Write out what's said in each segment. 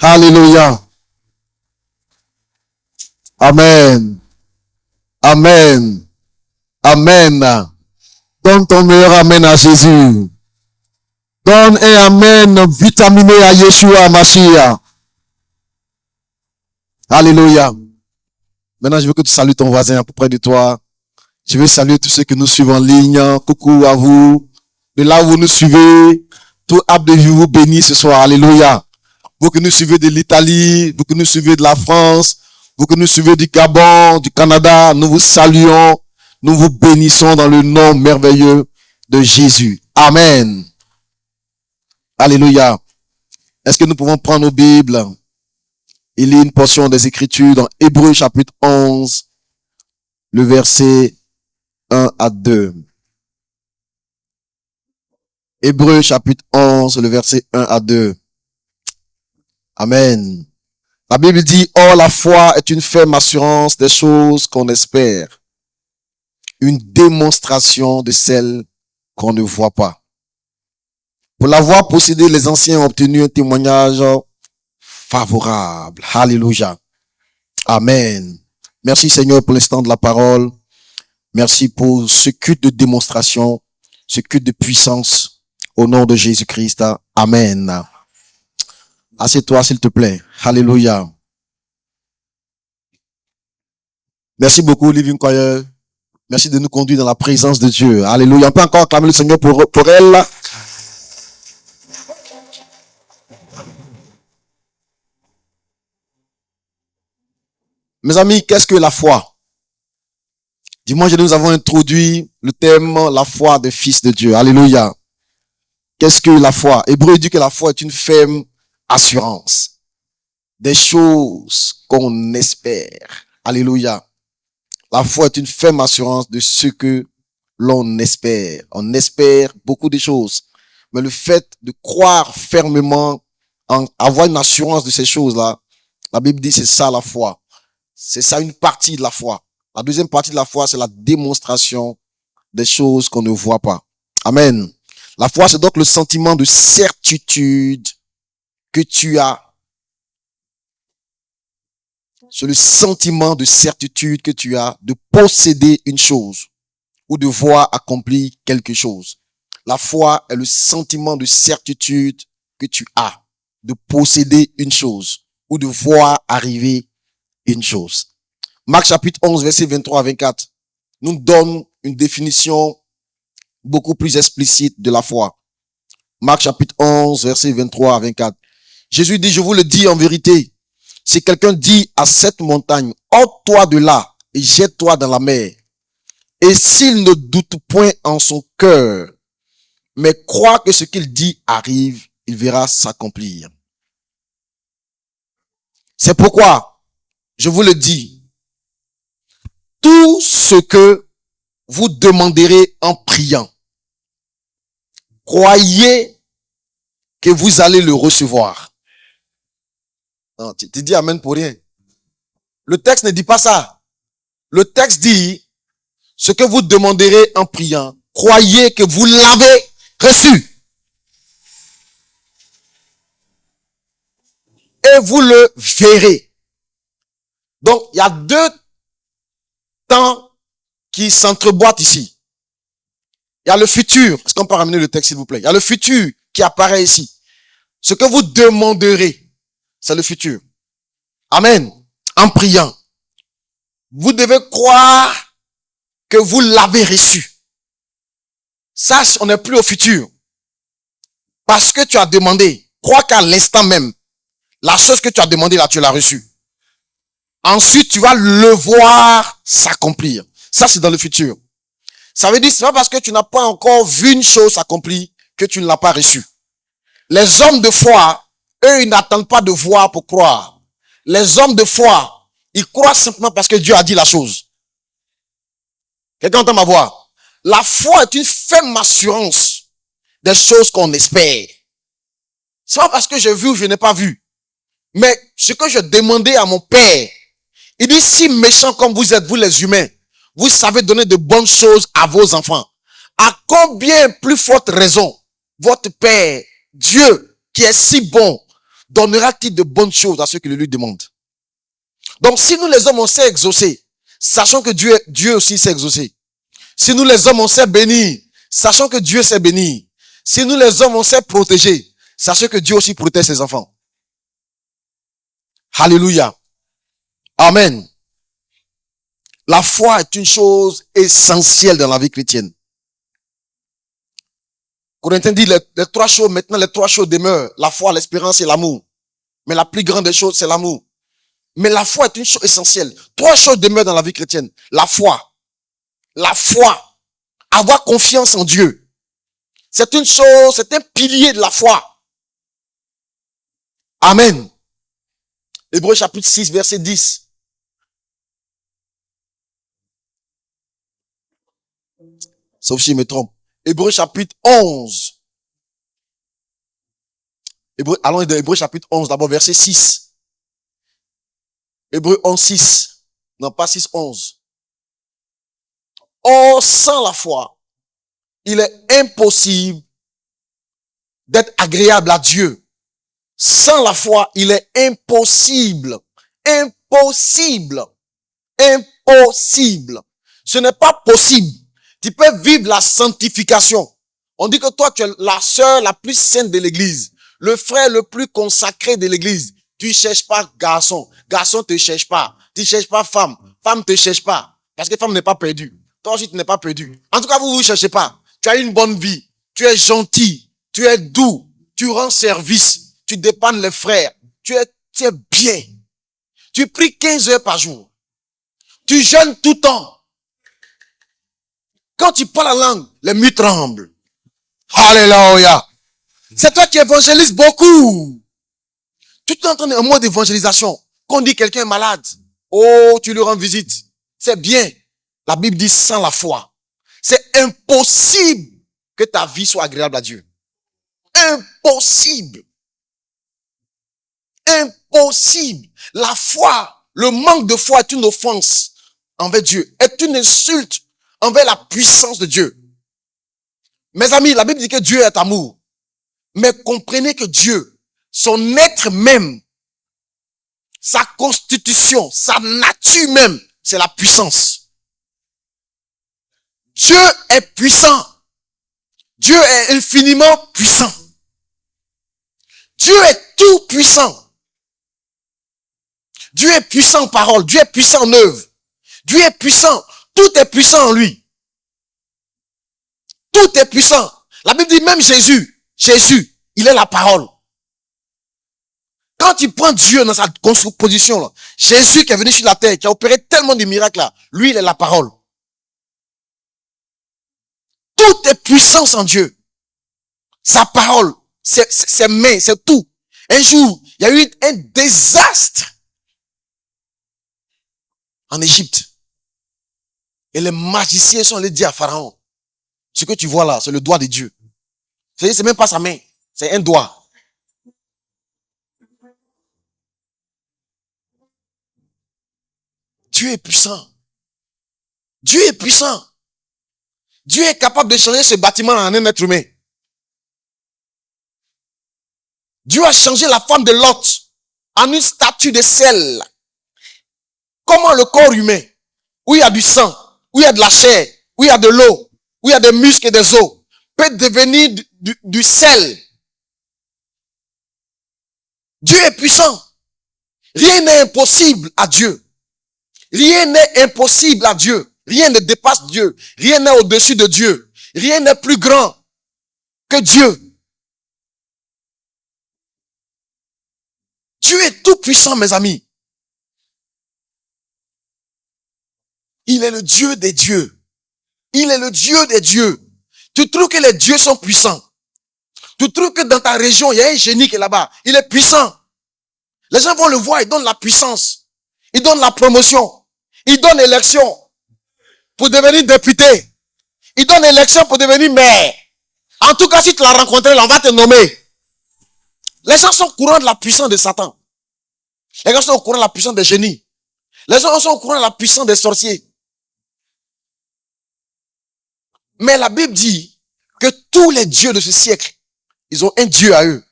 Alléluia. Amen. Amen. Amen. Donne ton meilleur amen à Jésus. Donne un amen vitaminé à Yeshua Mashiach. Alléluia. Maintenant, je veux que tu salues ton voisin à peu près de toi. Je veux saluer tous ceux que nous suivons en ligne. Coucou à vous. De là où vous nous suivez, tout âme de vie vous bénit ce soir. Alléluia. Vous que nous suivez de l'Italie, vous que nous suivez de la France, vous que nous suivez du Gabon, du Canada, nous vous saluons, nous vous bénissons dans le nom merveilleux de Jésus. Amen. Alléluia. Est-ce que nous pouvons prendre nos Bibles? Il y a une portion des Écritures dans Hébreux chapitre 11, le verset 1 à 2. Hébreux chapitre 11, le verset 1 à 2. Amen. La Bible dit, or la foi est une ferme assurance des choses qu'on espère, une démonstration de celles qu'on ne voit pas. Pour l'avoir possédé, les anciens ont obtenu un témoignage favorable. Alléluia. Amen. Merci Seigneur pour l'instant de la parole. Merci pour ce culte de démonstration, ce culte de puissance au nom de Jésus-Christ. Amen. Assieds-toi s'il te plaît. Alléluia. Merci beaucoup Living Choir. Merci de nous conduire dans la présence de Dieu. Alléluia. On peut encore acclamer le Seigneur pour elle. Mes amis, qu'est-ce que la foi? Dimanche, nous avons introduit le thème la foi des fils de Dieu. Alléluia. Qu'est-ce que la foi? Hébreu dit que la foi est une ferme assurance des choses qu'on espère. Alléluia. La foi est une ferme assurance de ce que l'on espère. On espère beaucoup de choses. Mais le fait de croire fermement, avoir une assurance de ces choses-là, la Bible dit c'est ça la foi. C'est ça une partie de la foi. La deuxième partie de la foi, c'est la démonstration des choses qu'on ne voit pas. Amen. La foi, c'est donc le sentiment de certitude que tu as. C'est le sentiment de certitude que tu as de posséder une chose ou de voir accomplir quelque chose. La foi est le sentiment de certitude que tu as de posséder une chose ou de voir arriver une chose. Marc chapitre 11, verset 23 à 24 nous donne une définition beaucoup plus explicite de la foi. Marc chapitre 11, verset 23 à 24. Jésus dit, je vous le dis en vérité, si quelqu'un dit à cette montagne, ôte-toi de là et jette-toi dans la mer, et s'il ne doute point en son cœur, mais croit que ce qu'il dit arrive, il verra s'accomplir. C'est pourquoi, je vous le dis, tout ce que vous demanderez en priant, croyez que vous allez le recevoir. Non, tu dis amen pour rien. Le texte ne dit pas ça. Le texte dit, ce que vous demanderez en priant, croyez que vous l'avez reçu. Et vous le verrez. Donc, il y a deux temps qui s'entreboîtent ici. Il y a le futur. Est-ce qu'on peut ramener le texte, s'il vous plaît? Il y a le futur qui apparaît ici. Ce que vous demanderez, c'est le futur. Amen. En priant. Vous devez croire que vous l'avez reçu. Ça, on n'est plus au futur. Parce que tu as demandé. Crois qu'à l'instant même, la chose que tu as demandé là, tu l'as reçue. Ensuite, tu vas le voir s'accomplir. Ça, c'est dans le futur. Ça veut dire, c'est pas parce que tu n'as pas encore vu une chose s'accomplir que tu ne l'as pas reçue. Les hommes de foi, eux, ils n'attendent pas de voir pour croire. Les hommes de foi, ils croient simplement parce que Dieu a dit la chose. Quelqu'un entend ma voix? La foi est une ferme assurance des choses qu'on espère. C'est pas parce que j'ai vu ou je n'ai pas vu. Mais ce que je demandais à mon Père, il dit, si méchant comme vous êtes, vous les humains, vous savez donner de bonnes choses à vos enfants. À combien plus forte raison, votre Père Dieu, qui est si bon, donnera-t-il de bonnes choses à ceux qui le lui demandent? Donc, si nous les hommes, on sait exaucer, sachant que Dieu aussi sait exaucer. Si nous les hommes, on sait bénir, sachant que Dieu sait bénir. Si nous les hommes, on sait protéger, sachez que Dieu aussi protège ses enfants. Alléluia. Amen. La foi est une chose essentielle dans la vie chrétienne. Corinthiens dit les trois choses, maintenant les trois choses demeurent. La foi, l'espérance et l'amour. Mais la plus grande des choses, c'est l'amour. Mais la foi est une chose essentielle. Trois choses demeurent dans la vie chrétienne. La foi, avoir confiance en Dieu. C'est une chose, c'est un pilier de la foi. Amen. Hébreux chapitre 6, verset 10. Sauf si je me trompe. Hébreux chapitre 11. Allons de Hébreux chapitre 11, d'abord verset 6. Hébreux 11, 6. Non, pas 6, 11. Or, sans la foi, il est impossible d'être agréable à Dieu. Sans la foi, il est impossible. Impossible. Impossible. Ce n'est pas possible. Tu peux vivre la sanctification. On dit que toi, tu es la sœur la plus sainte de l'église. Le frère le plus consacré de l'église. Tu cherches pas garçon. Garçon te cherche pas. Tu cherches pas femme. Femme te cherche pas. Parce que femme n'est pas perdue. Toi aussi, tu n'es pas perdu. En tout cas, vous cherchez pas. Tu as une bonne vie. Tu es gentil. Tu es doux. Tu rends service. Tu dépannes les frères. Tu es bien. Tu pries 15 heures par jour. Tu jeûnes tout le temps. Quand tu parles la langue, les murs tremblent. Alléluia. C'est toi qui évangélises beaucoup. Tu t'entends un mot d'évangélisation. Quand on dit quelqu'un est malade, oh, tu lui rends visite. C'est bien. La Bible dit sans la foi. C'est impossible que ta vie soit agréable à Dieu. Impossible. Impossible. La foi, le manque de foi est une offense envers Dieu, est une insulte envers la puissance de Dieu. Mes amis, la Bible dit que Dieu est amour. Mais comprenez que Dieu, son être même, sa constitution, sa nature même, c'est la puissance. Dieu est puissant. Dieu est infiniment puissant. Dieu est tout puissant. Dieu est puissant en parole. Dieu est puissant en œuvre. Dieu est puissant. Tout est puissant en lui. Tout est puissant. La Bible dit même Jésus, il est la parole. Quand tu prends Dieu dans sa position, là, Jésus qui est venu sur la terre, qui a opéré tellement de miracles là, lui il est la parole. Tout est puissance en Dieu. Sa parole, ses mains, c'est tout. Un jour, il y a eu un désastre en Égypte. Et les magiciens sont allés dire à Pharaon, ce que tu vois là, c'est le doigt de Dieu. C'est même pas sa main, c'est un doigt. Dieu est puissant. Dieu est puissant. Dieu est capable de changer ce bâtiment en un être humain. Dieu a changé la femme de Lot en une statue de sel. Comment le corps humain, où il y a du sang, où il y a de la chair, où il y a de l'eau, où il y a des muscles et des os, peut devenir du sel. Dieu est puissant. Rien n'est impossible à Dieu. Rien n'est impossible à Dieu. Rien ne dépasse Dieu. Rien n'est au-dessus de Dieu. Rien n'est plus grand que Dieu. Dieu est tout puissant, mes amis. Il est le Dieu des dieux. Il est le Dieu des dieux. Tu trouves que les dieux sont puissants. Tu trouves que dans ta région, il y a un génie qui est là-bas. Il est puissant. Les gens vont le voir, il donne la puissance. Il donne la promotion. Il donne l'élection pour devenir député. Il donne l'élection pour devenir maire. En tout cas, si tu l'as rencontré, là, on va te nommer. Les gens sont au courant de la puissance de Satan. Les gens sont au courant de la puissance des génies. Les gens sont au courant de la puissance des sorciers. Mais la Bible dit que tous les dieux de ce siècle Ils ont un Dieu à eux.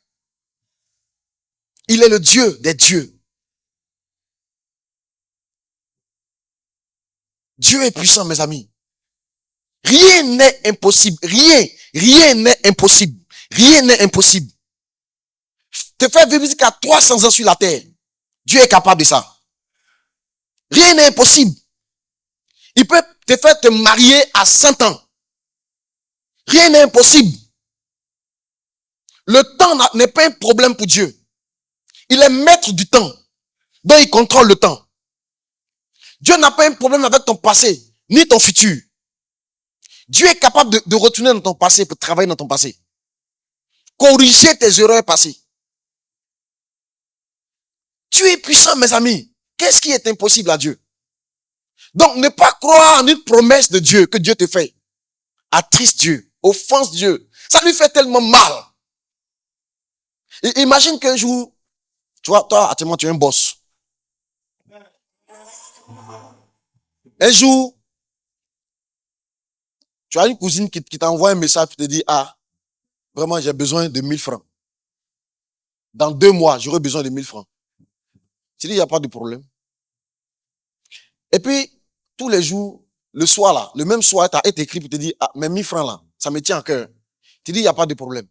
Il est le Dieu des dieux. Dieu est puissant, mes amis. Rien n'est impossible. Rien n'est impossible. Rien n'est impossible. Te faire vivre jusqu'à 300 ans sur la terre. Dieu est capable de ça. Rien n'est impossible. Il peut te faire te marier à 100 ans. Rien n'est impossible. Le temps n'est pas un problème pour Dieu. Il est maître du temps. Donc il contrôle le temps. Dieu n'a pas un problème avec ton passé, ni ton futur. Dieu est capable de retourner dans ton passé pour travailler dans ton passé. Corriger tes erreurs passées. Dieu est puissant, mes amis. Qu'est-ce qui est impossible à Dieu? Donc, ne pas croire en une promesse de Dieu que Dieu te fait. Attriste Dieu, offense Dieu. Ça lui fait tellement mal. Et imagine qu'un jour, tu vois, toi, actuellement, tu es un boss. Un jour, tu as une cousine qui t'envoie un message et te dit, ah, vraiment, j'ai besoin de 1000 francs. Dans 2 mois, j'aurai besoin de 1000 francs. Tu dis, il n'y a pas de problème. Et puis, tous les jours, le soir là, le même soir, tu as été écrit pour te dire, ah, mais 1000 francs là, ça me tient à cœur. Tu dis, il n'y a pas de problème.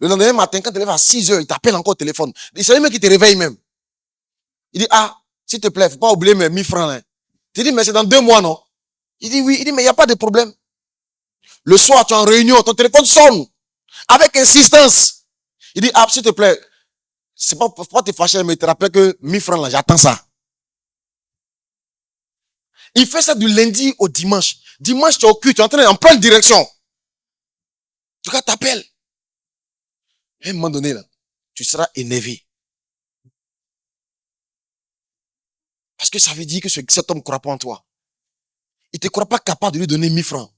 Le lendemain matin, quand tu te lèves à 6 heures, il t'appelle encore au téléphone. C'est lui-même qui te réveille même. Il dit, ah, s'il te plaît, faut pas oublier mes 1000 francs là. Tu dis, mais c'est dans 2 mois, non? Il dit, oui. Il dit, mais il n'y a pas de problème. Le soir, tu es en réunion, ton téléphone sonne. Avec insistance. Il dit, ah, s'il te plaît, c'est pas, faut pas te fâcher, mais il te rappelle que 1000 francs là, j'attends ça. Il fait ça du lundi au dimanche. Dimanche, tu es au cul, tu es en pleine direction. Tu cas, t'appelles. À un moment donné, là, tu seras énervé. Parce que ça veut dire que cet homme ne croit pas en toi. Il ne te croit pas capable de lui donner 1000 francs.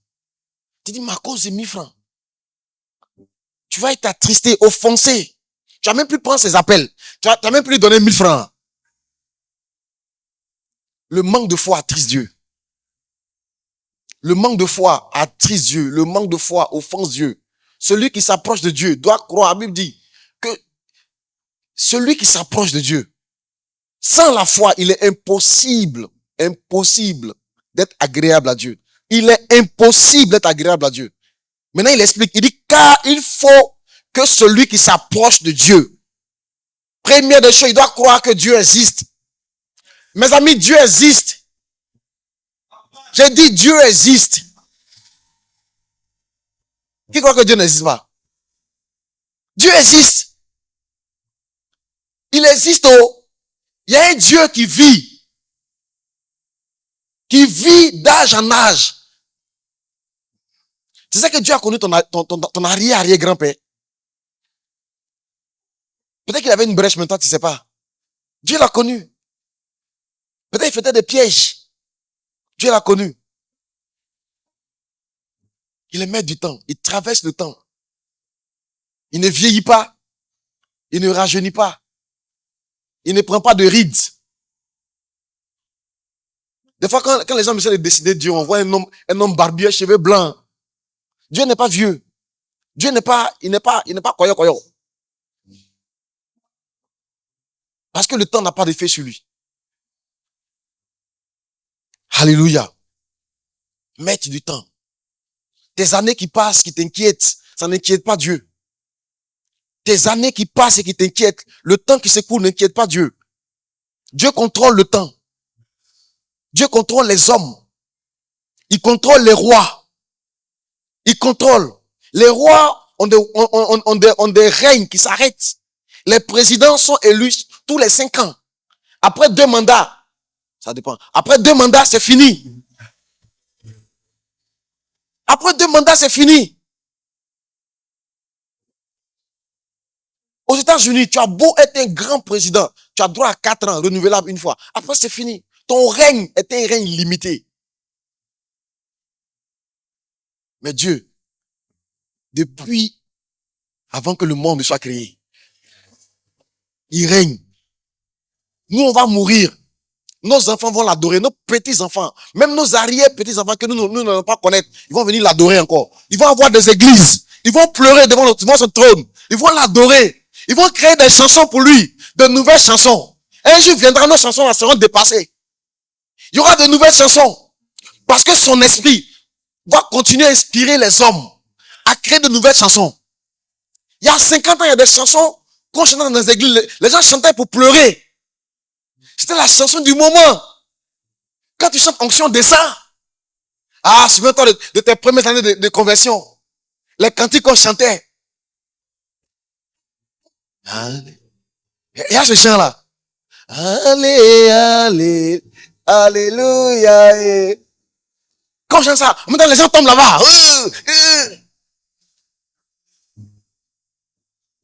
Tu dis, mais à cause de 1000 francs, tu vas être attristé, offensé. Tu vas même plus prendre ses appels. Tu vas même plus lui donner 1000 francs. Le manque de foi attriste Dieu. Le manque de foi attriste Dieu. Le manque de foi offense Dieu. Celui qui s'approche de Dieu doit croire. La Bible dit que celui qui s'approche de Dieu, sans la foi, il est impossible d'être agréable à Dieu. Il est impossible d'être agréable à Dieu. Maintenant, il explique. Il dit, car il faut que celui qui s'approche de Dieu, première des choses, il doit croire que Dieu existe. Mes amis, Dieu existe. J'ai dit Dieu existe. Qui croit que Dieu n'existe pas? Dieu existe. Il existe. Il y a un Dieu qui vit. Qui vit d'âge en âge. Tu sais que Dieu a connu ton arrière-arrière-grand-père. Peut-être qu'il avait une brèche maintenant, tu ne sais pas. Dieu l'a connu. Peut-être qu'il faisait des pièges. Dieu l'a connu. Il est maître du temps. Il traverse le temps. Il ne vieillit pas. Il ne rajeunit pas. Il ne prend pas de rides. Des fois, quand les gens essaient de décider de Dieu, on voit un homme barbu, cheveux blancs. Dieu n'est pas vieux. Dieu n'est pas, il n'est pas koyo. Parce que le temps n'a pas d'effet sur lui. Alléluia. Maître du temps. Tes années qui passent, qui t'inquiètent, ça n'inquiète pas Dieu. Tes années qui passent et qui t'inquiètent, le temps qui s'écoule n'inquiète pas Dieu. Dieu contrôle le temps. Dieu contrôle les hommes. Il contrôle les rois. Il contrôle. Les rois ont des règnes qui s'arrêtent. Les présidents sont élus tous les 5 ans. Après 2 mandats, ça dépend. Après 2 mandats, c'est fini. Après 2 mandats, c'est fini. Aux États-Unis, tu as beau être un grand président, tu as droit à 4 ans, renouvelable une fois. Après, c'est fini. Ton règne est un règne limité. Mais Dieu, depuis avant que le monde soit créé, il règne. Nous, on va mourir. Nos enfants vont l'adorer, nos petits-enfants, même nos arrière-petits-enfants que nous n'allons pas connaître, ils vont venir l'adorer encore. Ils vont avoir des églises. Ils vont pleurer devant son trône. Ils vont l'adorer. Ils vont créer des chansons pour lui. De nouvelles chansons. Un jour viendra, nos chansons seront dépassées. Il y aura de nouvelles chansons. Parce que son esprit va continuer à inspirer les hommes à créer de nouvelles chansons. Il y a 50 ans, il y a des chansons qu'on chantait dans les églises. Les gens chantaient pour pleurer. C'était la chanson du moment. Quand tu chantes onction, descend. Ah, souviens-toi de tes premières années de conversion. Les cantiques qu'on chantait. Il y a ce chant-là. Allez, allez, alléluia. Quand je chante ça, maintenant les gens tombent là-bas.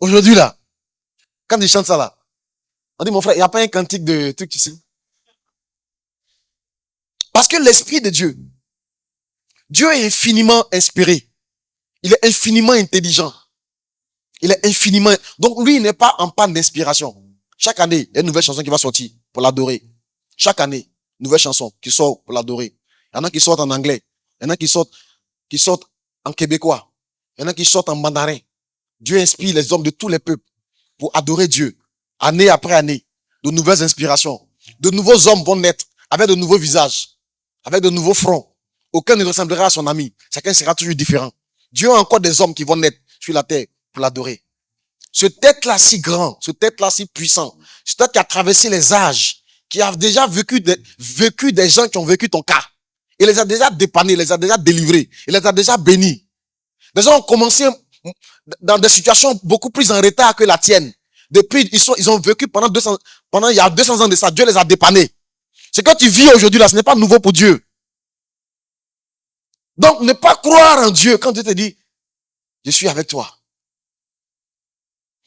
Aujourd'hui là, quand ils chantent ça là, on dit mon frère, il n'y a pas un cantique de truc, tu sais. Parce que l'esprit de Dieu, Dieu est infiniment inspiré. Il est infiniment intelligent. Il est infiniment... Donc lui, il n'est pas en panne d'inspiration. Chaque année, il y a une nouvelle chanson qui va sortir pour l'adorer. Chaque année, une nouvelle chanson qui sort pour l'adorer. Il y en a qui sortent en anglais. Il y en a qui sortent en québécois. Il y en a qui sortent en mandarin. Dieu inspire les hommes de tous les peuples pour adorer Dieu. Année après année. De nouvelles inspirations. De nouveaux hommes vont naître avec de nouveaux visages. Avec de nouveaux fronts. Aucun ne ressemblera à son ami. Chacun sera toujours différent. Dieu a encore des hommes qui vont naître sur la terre pour l'adorer. Ce tête-là si grand, ce tête-là si puissant, ce tête qui a traversé les âges, qui a déjà vécu des gens qui ont vécu ton cas. Il les a déjà dépannés, il les a déjà délivrés, il les a déjà bénis. Des gens ont commencé dans des situations beaucoup plus en retard que la tienne. Depuis, ils ont vécu pendant il y a 200 ans de ça, Dieu les a dépannés. Ce que tu vis aujourd'hui là, ce n'est pas nouveau pour Dieu. Donc, ne pas croire en Dieu quand Dieu te dit, je suis avec toi.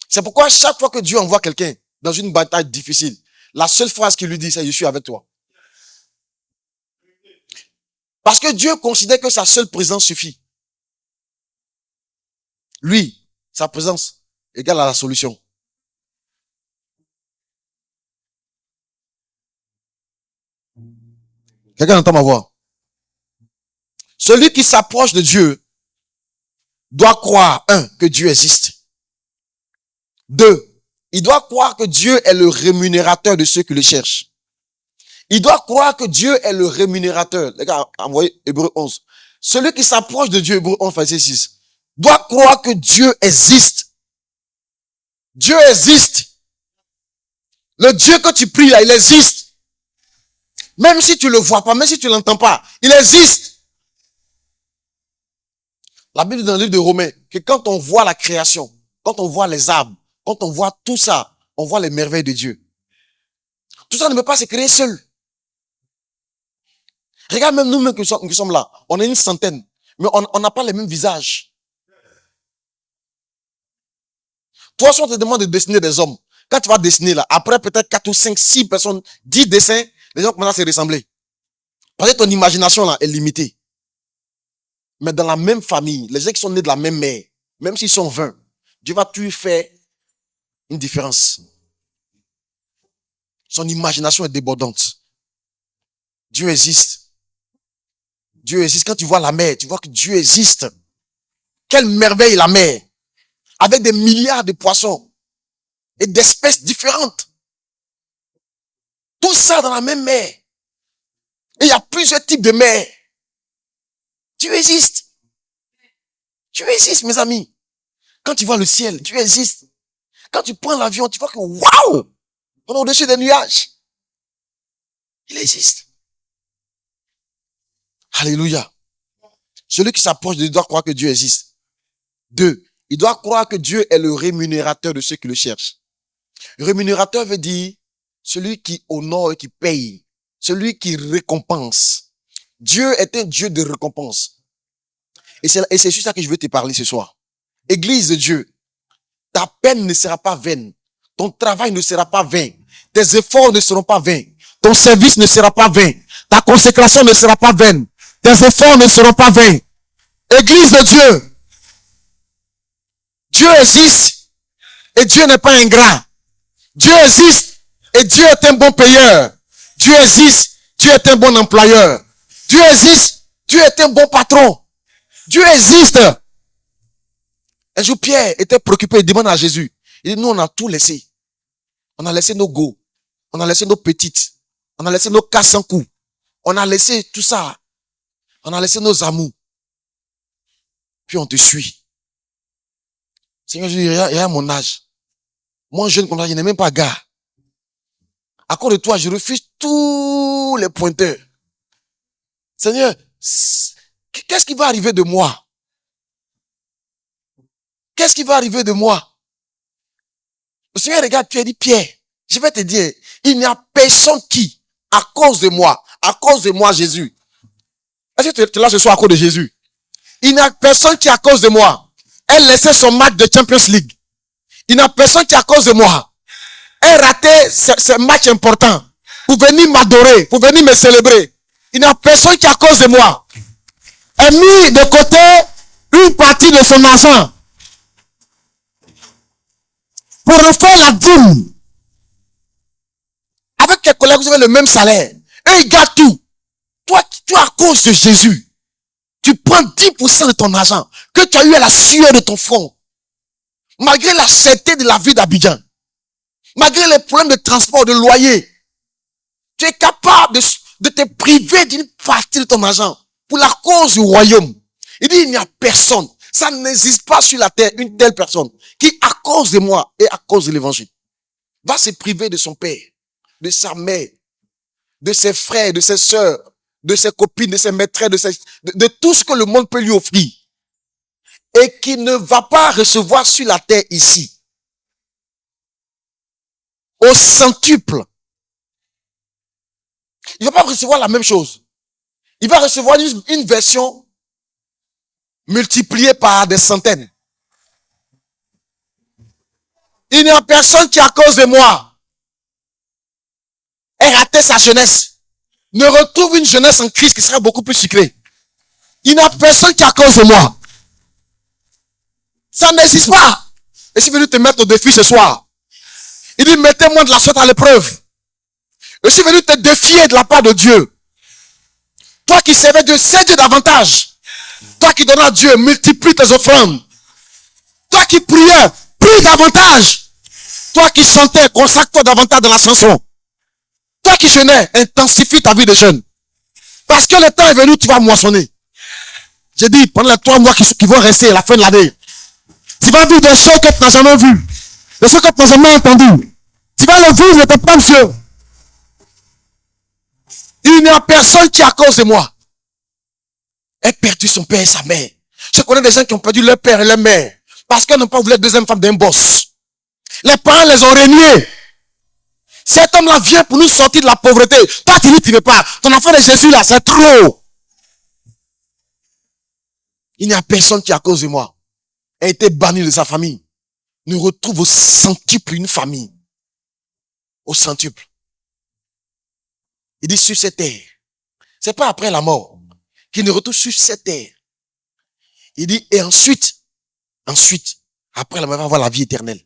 C'est pourquoi chaque fois que Dieu envoie quelqu'un dans une bataille difficile, la seule phrase qu'il lui dit, c'est je suis avec toi. Parce que Dieu considère que sa seule présence suffit. Lui, sa présence égale à la solution. Quelqu'un entend ma voix? Celui qui s'approche de Dieu doit croire, 1, que Dieu existe. 2, il doit croire que Dieu est le rémunérateur de ceux qui le cherchent. Il doit croire que Dieu est le rémunérateur. Les gars, envoyez Hébreux 11. Celui qui s'approche de Dieu, Hébreux 11, verset 6, doit croire que Dieu existe. Dieu existe. Le Dieu que tu pries là, il existe. Même si tu le vois pas, même si tu l'entends pas, il existe. La Bible dit dans le livre de Romains que quand on voit la création, quand on voit les arbres, quand on voit tout ça, on voit les merveilles de Dieu. Tout ça ne peut pas se créer seul. Regarde même nous-mêmes qui sommes là. On est une centaine. Mais on n'a pas les mêmes visages. Toi, si on te demande de dessiner des hommes, quand tu vas dessiner là, après peut-être 4 ou 5, 6 personnes, 10 dessins, les gens commencent à se ressembler. Parce que ton imagination là est limitée. Mais dans la même famille, les gens qui sont nés de la même mère, même s'ils sont 20, Dieu va toujours faire une différence. Son imagination est débordante. Dieu existe. Dieu existe. Quand tu vois la mer, tu vois que Dieu existe. Quelle merveille la mer. Avec des milliards de poissons. Et d'espèces différentes. Tout ça dans la même mer. Et il y a plusieurs types de mer. Dieu existe. Dieu existe, mes amis. Quand tu vois le ciel, Dieu existe. Quand tu prends l'avion, tu vois que waouh! On est au-dessus des nuages. Il existe. Alléluia. Celui qui s'approche de Dieu doit croire que Dieu existe. 2, il doit croire que Dieu est le rémunérateur de ceux qui le cherchent. Le rémunérateur veut dire celui qui honore et qui paye. Celui qui récompense. Dieu est un Dieu de récompense. Et c'est sur ça que je veux te parler ce soir. Église de Dieu, ta peine ne sera pas vaine. Ton travail ne sera pas vain. Tes efforts ne seront pas vains. Ton service ne sera pas vain. Ta consécration ne sera pas vaine. Tes efforts ne seront pas vains. Église de Dieu, Dieu existe et Dieu n'est pas ingrat. Dieu existe et Dieu est un bon payeur. Dieu existe, Dieu est un bon employeur. Dieu existe, Dieu est un bon patron. Dieu existe. Un jour, Pierre était préoccupé, il demande à Jésus. Il dit, nous, on a tout laissé. On a laissé nos go. On a laissé nos petites. On a laissé nos casses en coups. On a laissé tout ça. On a laissé nos amours. Puis on te suit. Seigneur, je dis, regarde mon âge. Moi, jeune comme ça, je n'ai même pas gars. À cause de toi, je refuse tous les pointeurs. Seigneur, qu'est-ce qui va arriver de moi? Qu'est-ce qui va arriver de moi? Le Seigneur regarde Pierre et dit, Pierre, je vais te dire, il n'y a personne qui, à cause de moi, Jésus. Est-ce que tu es là ce soir à cause de Jésus? Il n'y a personne qui, à cause de moi, ait laissé son match de Champions League. Il n'y a personne qui, à cause de moi, ait raté ce match important pour venir m'adorer, pour venir me célébrer. Il n'y a personne qui, à cause de moi, ait mis de côté une partie de son argent pour refaire la dîme. Avec tes collègues, vous avez le même salaire. Eux, ils gardent tout. Toi, à cause de Jésus, tu prends 10% de ton argent que tu as eu à la sueur de ton front. Malgré la cherté de la vie d'Abidjan. Malgré les problèmes de transport, de loyer. Tu es capable de te priver d'une partie de ton argent pour la cause du royaume. Il dit, il n'y a personne. Ça n'existe pas sur la terre une telle personne qui, à cause de moi et à cause de l'évangile, va se priver de son père, de sa mère, de ses frères, de ses sœurs, de ses copines, de ses maîtresses, de tout ce que le monde peut lui offrir. Et qui ne va pas recevoir sur la terre ici. Au centuple. Il ne va pas recevoir la même chose. Il va recevoir une version multipliée par des centaines. Il n'y a personne qui, à cause de moi, ait raté sa jeunesse. Ne retrouve une jeunesse en Christ qui sera beaucoup plus sucrée. Il n'y a personne qui, à cause de moi. Ça n'existe pas. Et je suis venu te mettre au défi ce soir. Il dit, mettez-moi de la sorte à l'épreuve. Je suis venu te défier de la part de Dieu. Toi qui servais Dieu, sais Dieu davantage. Toi qui donnais à Dieu, multiplie tes offrandes. Toi qui priais, prie davantage. Toi qui chantais, consacre-toi davantage dans la chanson. Toi qui jeûnais, intensifie ta vie de jeûne. Parce que le temps est venu, tu vas moissonner. J'ai dit, pendant les 3 mois qui vont rester à la fin de l'année, tu vas vivre des choses que tu n'as jamais vues. Des choses que tu n'as jamais entendues. Tu vas le vivre de tes propres yeux. Il n'y a personne qui, à cause de moi, ait perdu son père et sa mère. Je connais des gens qui ont perdu leur père et leur mère parce qu'ils n'ont pas voulu la deuxième femme d'un boss. Les parents les ont régnés. Cet homme-là vient pour nous sortir de la pauvreté. Toi, tu dis, tu ne veux pas. Ton enfant de Jésus, là, c'est trop. Il n'y a personne qui, à cause de moi, a été banni de sa famille. Nous retrouve au centuple une famille. Au centuple. Il dit sur cette terre. C'est pas après la mort qu'il nous retrouve sur cette terre. Il dit, et ensuite, après la mort, on va avoir la vie éternelle.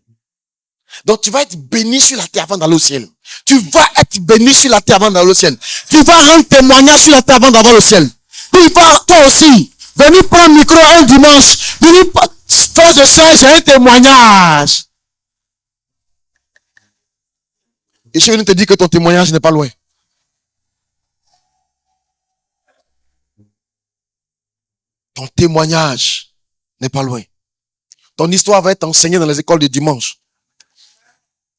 Donc tu vas être béni sur la terre avant d'aller au ciel. Tu vas être béni sur la terre avant d'aller au ciel. Tu vas rendre témoignage sur la terre avant d'aller au ciel. Puis va, toi aussi, venir prendre le micro un dimanche. Venir, frère de soeur, j'ai un témoignage. Et je suis venu te dire que ton témoignage n'est pas loin. Ton témoignage n'est pas loin. Ton histoire va être enseignée dans les écoles de dimanche.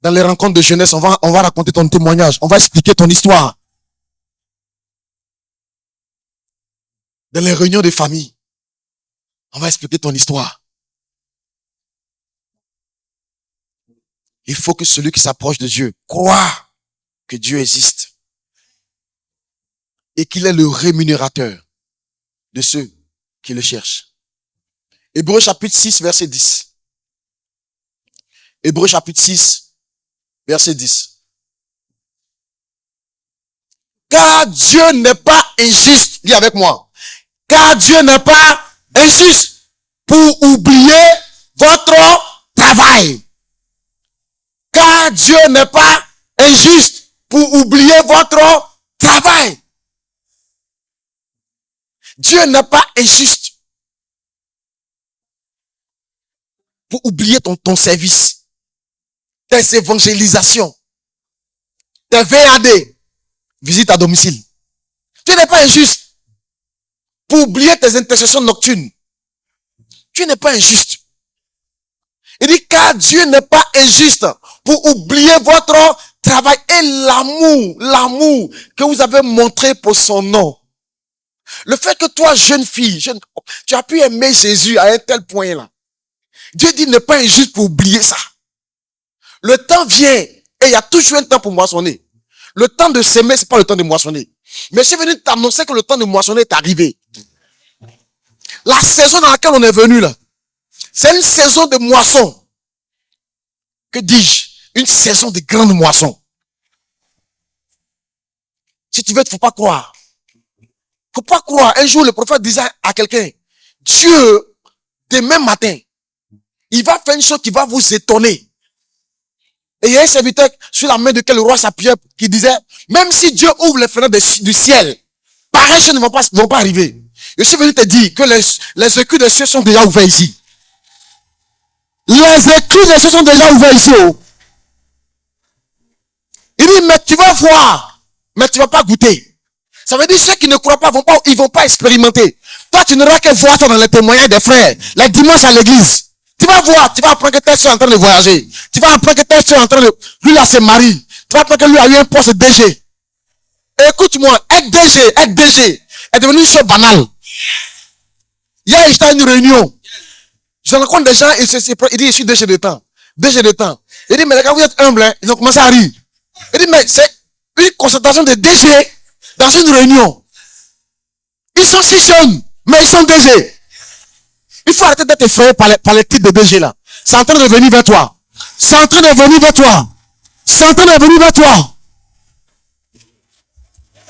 Dans les rencontres de jeunesse, on va raconter ton témoignage. On va expliquer ton histoire. Dans les réunions de famille, on va expliquer ton histoire. Il faut que celui qui s'approche de Dieu croit que Dieu existe. Et qu'il est le rémunérateur de ceux qui le cherchent. Hébreux chapitre 6, verset 10. Hébreux chapitre 6, verset 10. Car Dieu n'est pas injuste. Dis avec moi. Car Dieu n'est pas injuste pour oublier votre travail. Car Dieu n'est pas injuste pour oublier votre travail. Dieu n'est pas injuste. pour oublier ton service, tes évangélisations, tes VAD, visites à domicile. Tu n'es pas injuste pour oublier tes intercessions nocturnes. Tu n'es pas injuste. Il dit, car Dieu n'est pas injuste pour oublier votre travail et l'amour que vous avez montré pour son nom. Le fait que toi, jeune fille, tu as pu aimer Jésus à un tel point là. Dieu dit, n'est pas injuste pour oublier ça. Le temps vient et il y a toujours un temps pour moissonner. Le temps de s'aimer, c'est pas le temps de moissonner. Mais je suis venu t'annoncer que le temps de moissonner est arrivé. La saison dans laquelle on est venu là, c'est une saison de moisson. Que dis-je? Une saison de grande moisson. Si tu veux, faut pas croire. Faut pas croire. Un jour, le prophète disait à quelqu'un, Dieu, demain matin, il va faire une chose qui va vous étonner. Et il y a un serviteur sur la main de quel roi s'appuyait qui disait, même si Dieu ouvre les fenêtres du ciel, pareil choses ne vont pas arriver. Je suis venu te dire que les écus des cieux sont déjà ouverts ici. Les écus des cieux sont déjà ouverts ici. Oh. Il dit, mais tu vas voir, mais tu vas pas goûter. Ça veut dire ceux qui ne croient pas, ils vont pas expérimenter. Toi, tu n'auras que voir ça dans les témoignages des frères, les dimanches à l'église. Tu vas voir, tu vas apprendre que tes soeurs sont en train de voyager. Tu vas apprendre que tes soeurs sont en train de, lui là se marie. Tu vas apprendre que lui a eu un poste DG. Écoute-moi, être DG est devenu une chose banale. Hier, j'étais à une réunion. Je rencontre des gens, il dit, je suis DG de temps. DG de temps. Il dit, mais les gars, vous êtes humbles, hein? Ils ont commencé à rire. Il dit, mais c'est une concentration de DG dans une réunion. Ils sont si jeunes, mais ils sont DG. Il faut arrêter d'être effrayé par les titres de DG là. C'est en train de venir vers toi. C'est en train de venir vers toi. C'est en train de venir vers toi.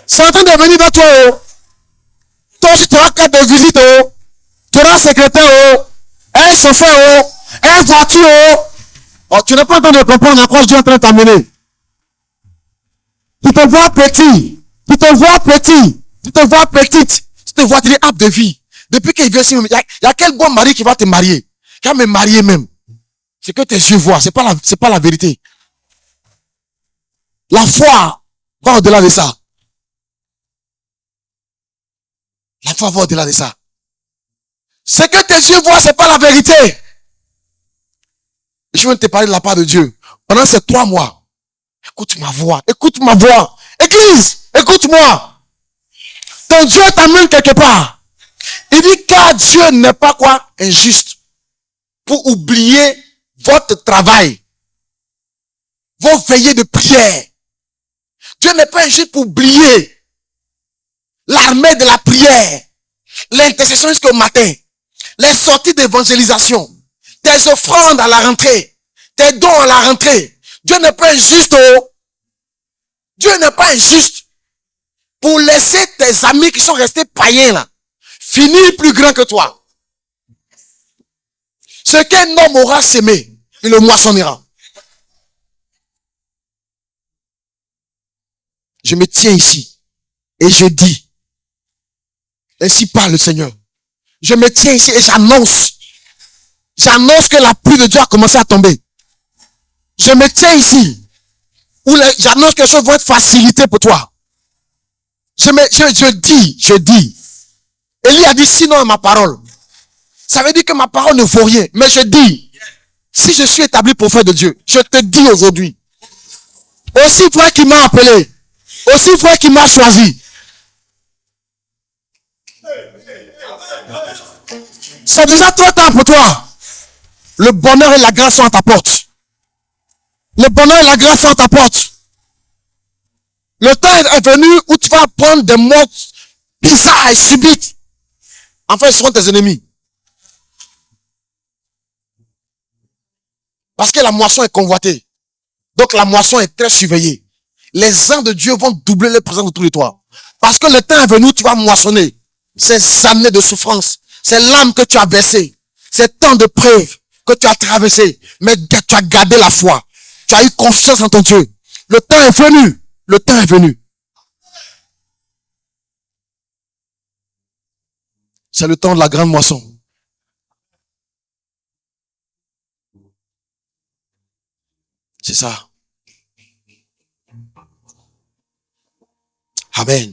C'est en train de venir vers toi. Oh. Toi aussi, tu auras carte de visite. Oh. Tu auras un secrétaire. Oh. Un chauffeur. Oh. Un voiture. Oh. Oh, tu n'es pas en train de comprendre à quoi Dieu est en train de t'amener. Tu te vois petit. Tu te vois petit. Tu te vois petite. Tu te vois, tu es apte de vie. Depuis qu'il vient ici, il y a quel bon mari qui va te marier? Qui va me marier même? C'est que tes yeux voient, c'est pas la vérité. La foi va au-delà de ça. La foi va au-delà de ça. C'est que tes yeux voient, c'est pas la vérité. Je viens de te parler de la part de Dieu. Pendant ces 3 mois, écoute ma voix, écoute ma voix. Église, écoute-moi. Ton Dieu t'amène quelque part. Il dit, car Dieu n'est pas quoi? Injuste. Pour oublier votre travail. Vos veillées de prière. Dieu n'est pas injuste pour oublier l'armée de la prière. L'intercession jusqu'au matin. Les sorties d'évangélisation. Tes offrandes à la rentrée. Tes dons à la rentrée. Dieu n'est pas injuste. Oh. Dieu n'est pas injuste pour laisser tes amis qui sont restés païens là finir plus grand que toi. Ce qu'un homme aura semé, il le moissonnera. Je me tiens ici et je dis, ainsi parle le Seigneur. Je me tiens ici et j'annonce que la pluie de Dieu a commencé à tomber. Je me tiens ici où j'annonce que les choses vont être facilitées pour toi. Je dis. Élie a dit sinon à ma parole. Ça veut dire que ma parole ne vaut rien. Mais je dis, si je suis établi prophète de Dieu, je te dis aujourd'hui, aussi vrai qui m'a appelé, aussi vrai qui m'a choisi. C'est déjà trop tard pour toi. Le bonheur et la grâce sont à ta porte. Le bonheur et la grâce sont à ta porte. Le temps est venu où tu vas prendre des morts bizarres et subites. Enfin, ils seront tes ennemis. Parce que la moisson est convoitée. Donc la moisson est très surveillée. Les anges de Dieu vont doubler les présence autour de toi. Parce que le temps est venu où tu vas moissonner. Ces années de souffrance. Ces larmes que tu as versées. Ces temps de preuves que tu as traversées. Mais tu as gardé la foi. Tu as eu confiance en ton Dieu. Le temps est venu. Le temps est venu. C'est le temps de la grande moisson. C'est ça. Amen.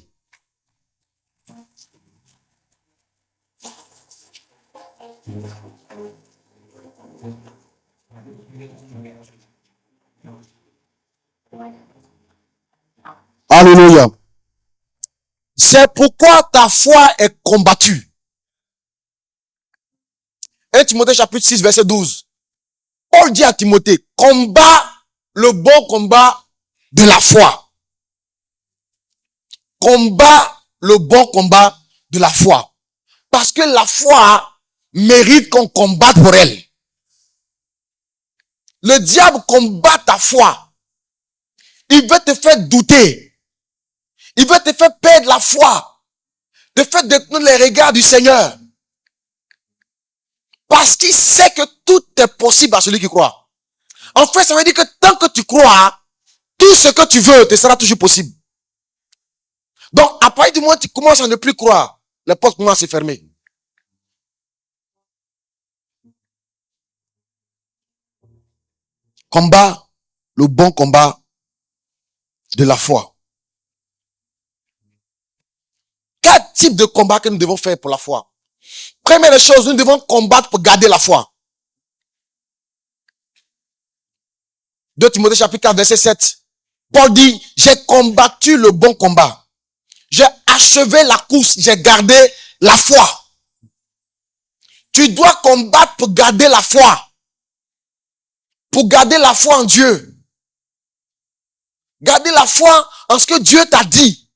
Alléluia. C'est pourquoi ta foi est combattue. 1 Timothée chapitre 6 verset 12. Paul dit à Timothée, combat le bon combat de la foi. Combat le bon combat de la foi. Parce que la foi mérite qu'on combatte pour elle. Le diable combat ta foi. Il veut te faire douter. Il veut te faire perdre la foi. Te faire détourner les regards du Seigneur. Parce qu'il sait que tout est possible à celui qui croit. En fait, ça veut dire que tant que tu crois, tout ce que tu veux te sera toujours possible. Donc, à partir du moment où tu commences à ne plus croire, les portes commencent à se fermer. Combat, le bon combat de la foi. Quel type de combat que nous devons faire pour la foi? Première des choses, nous devons combattre pour garder la foi. 2 Timothée chapitre 4 verset 7. Paul dit, j'ai combattu le bon combat. J'ai achevé la course, j'ai gardé la foi. Tu dois combattre pour garder la foi. Pour garder la foi en Dieu. Garder la foi en ce que Dieu t'a dit.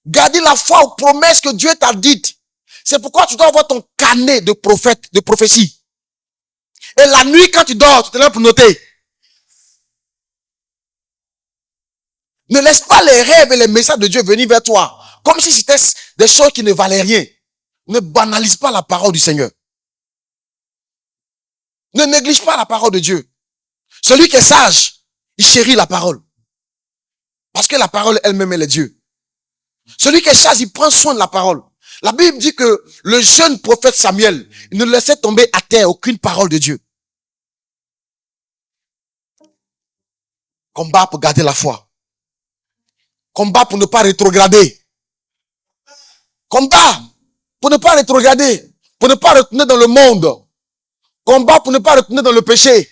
Garder la foi aux promesses que Dieu t'a dites. C'est pourquoi tu dois avoir ton carnet de prophète, de prophétie. Et la nuit, quand tu dors, tu te lèves pour noter. Ne laisse pas les rêves et les messages de Dieu venir vers toi. Comme si c'était des choses qui ne valaient rien. Ne banalise pas la parole du Seigneur. Ne néglige pas la parole de Dieu. Celui qui est sage, il chérit la parole. Parce que la parole elle-même, elle est Dieu. Celui qui est sage, il prend soin de la parole. La Bible dit que le jeune prophète Samuel, il ne laissait tomber à terre aucune parole de Dieu. Combat pour garder la foi. Combat pour ne pas rétrograder. Combat pour ne pas rétrograder. Pour ne pas retourner dans le monde. Combat pour ne pas retourner dans le péché.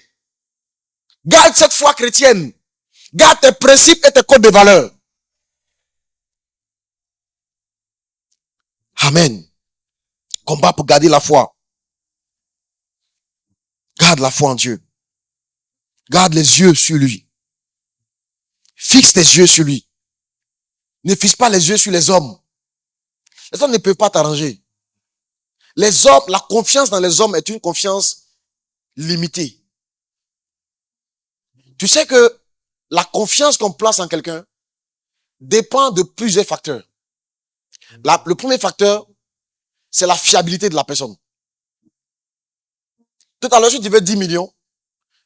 Garde cette foi chrétienne. Garde tes principes et tes codes de valeur. Amen. Combat pour garder la foi. Garde la foi en Dieu. Garde les yeux sur lui. Fixe tes yeux sur lui. Ne fixe pas les yeux sur les hommes. Les hommes ne peuvent pas t'arranger. Les hommes, la confiance dans les hommes est une confiance limitée. Tu sais que la confiance qu'on place en quelqu'un dépend de plusieurs facteurs. Le premier facteur, c'est la fiabilité de la personne. Tout à l'heure, si tu veux 10 millions,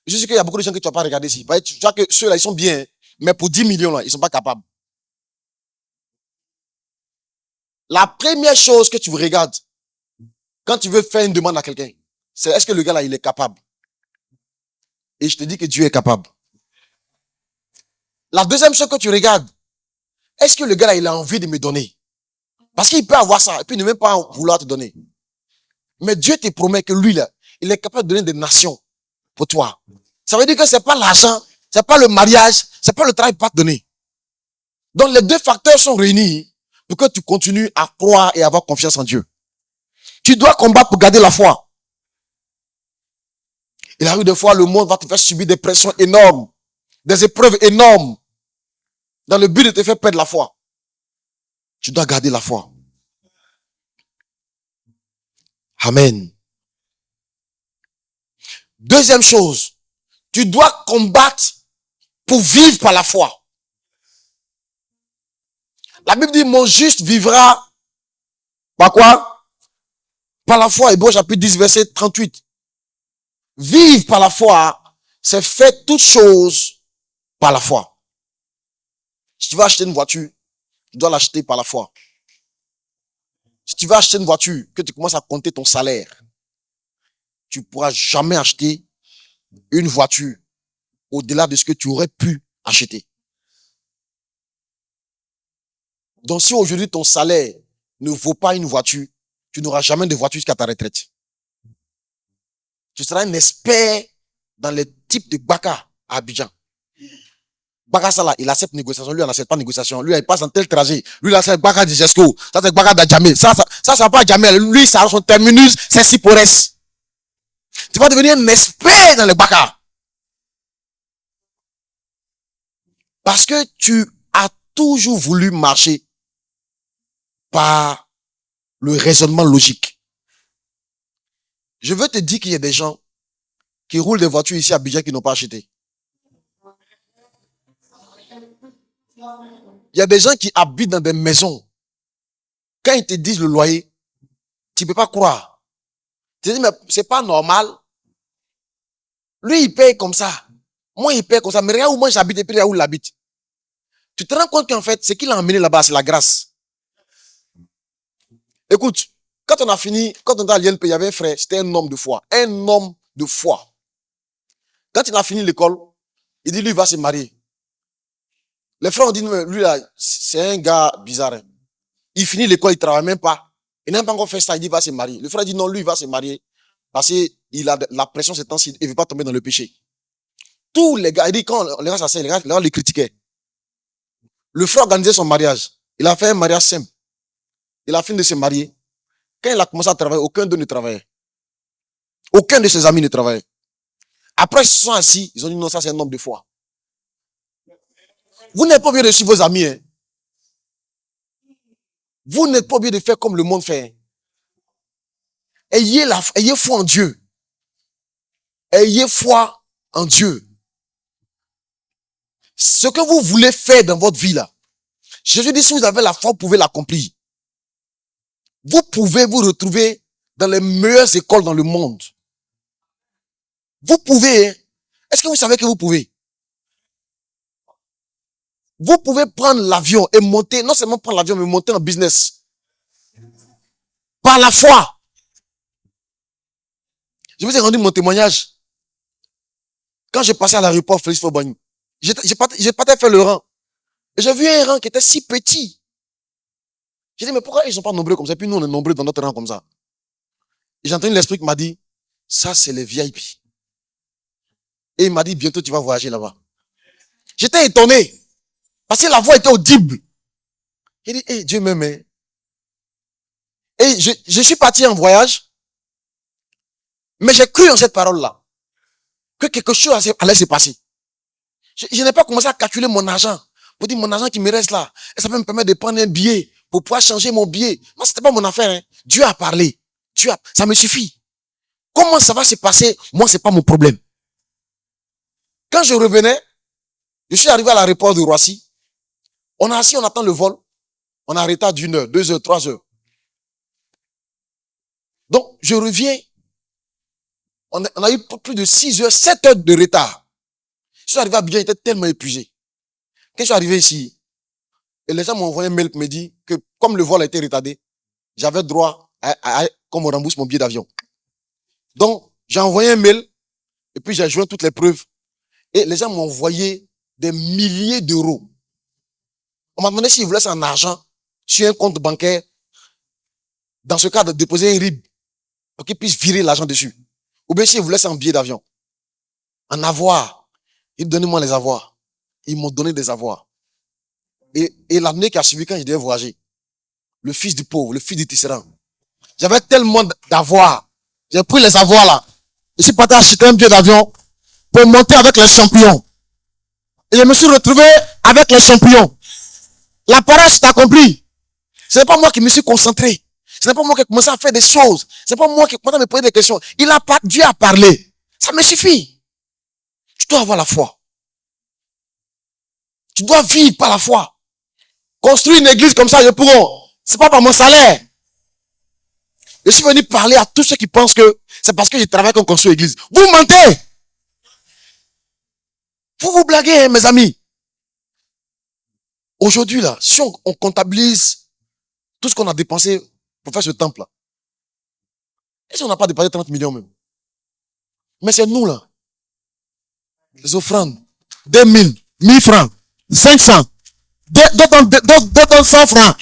je sais qu'il y a beaucoup de gens que tu vas pas regarder ici. Tu vois que ceux-là, ils sont bien, mais pour 10 millions, là, ils sont pas capables. La première chose que tu regardes quand tu veux faire une demande à quelqu'un, c'est est-ce que le gars là, il est capable? Et je te dis que Dieu est capable. La deuxième chose que tu regardes, est-ce que le gars là, il a envie de me donner? Parce qu'il peut avoir ça, et puis ne même pas vouloir te donner. Mais Dieu te promet que lui là, il est capable de donner des nations pour toi. Ça veut dire que c'est pas l'argent, c'est pas le mariage, c'est pas le travail qui va te donner. Donc les deux facteurs sont réunis pour que tu continues à croire et avoir confiance en Dieu. Tu dois combattre pour garder la foi. Il arrive des fois, le monde va te faire subir des pressions énormes, des épreuves énormes, dans le but de te faire perdre la foi. Tu dois garder la foi. Amen. Deuxième chose, tu dois combattre pour vivre par la foi. La Bible dit, mon juste vivra par quoi? Par la foi. Hébreux chapitre 10, verset 38. Vivre par la foi, c'est faire toutes choses par la foi. Si tu veux acheter une voiture, tu dois l'acheter par la foi. Si tu veux acheter une voiture, que tu commences à compter ton salaire, tu ne pourras jamais acheter une voiture au-delà de ce que tu aurais pu acheter. Donc, si aujourd'hui ton salaire ne vaut pas une voiture, tu n'auras jamais de voiture jusqu'à ta retraite. Tu seras un expert dans les types de baka à Abidjan. Baka ça là, il accepte négociation, lui il n'accepte pas négociation. Lui il passe en tel trajet. Lui là c'est baka de Jesco, ça c'est baka d'Adjamé. Ça c'est pas Adjamé. Lui ça son terminus, c'est Sipores. Tu vas devenir un expert dans le baka. Parce que tu as toujours voulu marcher par le raisonnement logique. Je veux te dire qu'il y a des gens qui roulent des voitures ici à Abidjan qui n'ont pas acheté. Il y a des gens qui habitent dans des maisons. Quand ils te disent le loyer, tu ne peux pas croire. Tu te dis, mais c'est pas normal. Lui, il paye comme ça. Moi, il paye comme ça. Mais regarde où moi j'habite et puis regarde où il habite. Tu te rends compte qu'en fait, ce qu'il a emmené là-bas, c'est la grâce. Écoute, quand on a fini, quand on était à l'INP, il y avait un frère, c'était un homme de foi. Un homme de foi. Quand il a fini l'école, il dit, lui, il va se marier. Les frères ont dit, lui, là, c'est un gars bizarre. Hein. Il finit l'école, il travaille même pas. Il n'a pas encore fait ça, il dit, il va se marier. Le frère dit, non, lui, il va se marier. Parce qu'il a la pression ces temps-ci, il ne veut pas tomber dans le péché. Tous les gars, il dit, quand les gars s'asseyent, les gars les critiquaient. Le frère organisait son mariage. Il a fait un mariage simple. Il a fini de se marier. Quand il a commencé à travailler, aucun d'eux ne travaillait. Aucun de ses amis ne travaillait. Après, ils se sont assis, ils ont dit, non, ça c'est un homme de foi. Vous n'êtes pas obligé de suivre vos amis. Hein. Vous n'êtes pas obligé de faire comme le monde fait. Ayez foi en Dieu. Ayez foi en Dieu. Ce que vous voulez faire dans votre vie là, Jésus dit, si vous avez la foi, vous pouvez l'accomplir. Vous pouvez vous retrouver dans les meilleures écoles dans le monde. Vous pouvez. Est-ce que vous savez que vous pouvez? Vous pouvez prendre l'avion et monter, non seulement prendre l'avion, mais monter en business. Par la foi. Je vous ai rendu mon témoignage. Quand j'ai passé à l'aéroport Félix Faubagny, j'ai pas fait le rang. Et j'ai vu un rang qui était si petit. J'ai dit, mais pourquoi ils sont pas nombreux comme ça? Et puis nous, on est nombreux dans notre rang comme ça. Et j'ai entendu l'esprit qui m'a dit, ça, c'est les VIP. Et il m'a dit, bientôt, tu vas voyager là-bas. J'étais étonné. Parce que la voix était audible. J'ai dit, hey, Dieu m'aime. Et je suis parti en voyage. Mais j'ai cru en cette parole-là. Que quelque chose allait se passer. Je n'ai pas commencé à calculer mon argent. Pour dire, mon argent qui me reste là. Et ça peut me permettre de prendre un billet. Pour pouvoir changer mon billet. Moi, c'était pas mon affaire. Hein. Dieu a parlé. Ça me suffit. Comment ça va se passer? Moi, c'est pas mon problème. Quand je revenais, je suis arrivé à l'aéroport de Roissy. On a assis, on attend le vol. On a arrêté à 1 heure, 2 heures, 3 heures. Donc, je reviens. On a eu plus de 6 heures, 7 heures de retard. Je suis arrivé à Abidjan, j'étais tellement épuisé. Quand je suis arrivé ici, et les gens m'ont envoyé un mail pour me dire que comme le vol a été retardé, j'avais droit à qu'on me rembourse mon billet d'avion. Donc, j'ai envoyé un mail, et puis j'ai joint toutes les preuves. Et les gens m'ont envoyé des milliers d'euros. On m'a demandé s'ils voulaient ça en argent, sur un compte bancaire. Dans ce cas, de déposer un RIB, pour qu'ils puissent virer l'argent dessus. Ou bien s'ils voulaient ça en billet d'avion. En avoir. Ils donnaient-moi les avoirs. Ils m'ont donné des avoirs. Et l'année qui a suivi, quand je devais voyager, le fils du pauvre, le fils du tisserand, j'avais tellement d'avoirs. J'ai pris les avoirs là. Je suis parti acheter un billet d'avion pour monter avec les champions. Et je me suis retrouvé avec les champions. La parole s'est accomplie. Ce n'est pas moi qui me suis concentré. Ce n'est pas moi qui ai commencé à faire des choses. Ce n'est pas moi qui ai commencé à me poser des questions. Dieu a parlé. Ça me suffit. Tu dois avoir la foi. Tu dois vivre par la foi. Construire une église comme ça, je pourrais. C'est pas par mon salaire. Je suis venu parler à tous ceux qui pensent que c'est parce que je travaille qu'on construit l'église. Vous mentez. Vous blaguez, hein, mes amis. Aujourd'hui, là, si on comptabilise tout ce qu'on a dépensé pour faire ce temple-là, et si on n'a pas dépensé 30 millions même? Mais c'est nous, là. Les offrandes. 2000, 1000 francs, 500, d'autres 100 francs.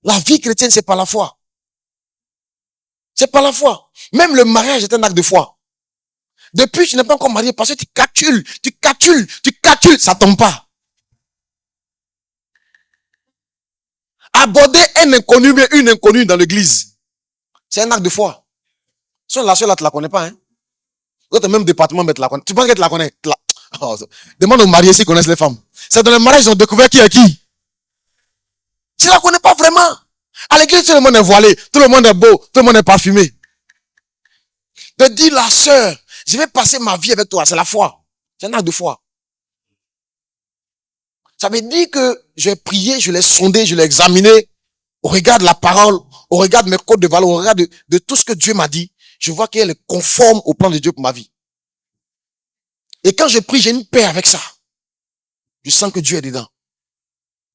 La vie chrétienne, c'est pas la foi. C'est pas la foi. Même le mariage est un acte de foi. Depuis, tu n'es pas encore marié parce que tu calcules, ça tombe pas. Aborder un inconnu, mais une inconnue dans l'église, c'est un acte de foi. La seule là, tu la connais pas, hein. L'autre même département, mais tu la connais. Tu penses que tu la connais? Oh, demande aux mariés s'ils connaissent les femmes. C'est dans le mariage qu'ils ont découvert qui est qui. Tu la connais pas vraiment. À l'église, tout le monde est voilé, tout le monde est beau, tout le monde est parfumé. De dire la sœur, je vais passer ma vie avec toi, c'est la foi. C'est un acte de foi. Ça veut dire que j'ai prié, je l'ai sondé, je l'ai examiné, au regard de la parole, au regard de mes codes de valeur, au regard de tout ce que Dieu m'a dit, je vois qu'elle est conforme au plan de Dieu pour ma vie. Et quand je prie, j'ai une paix avec ça. Je sens que Dieu est dedans.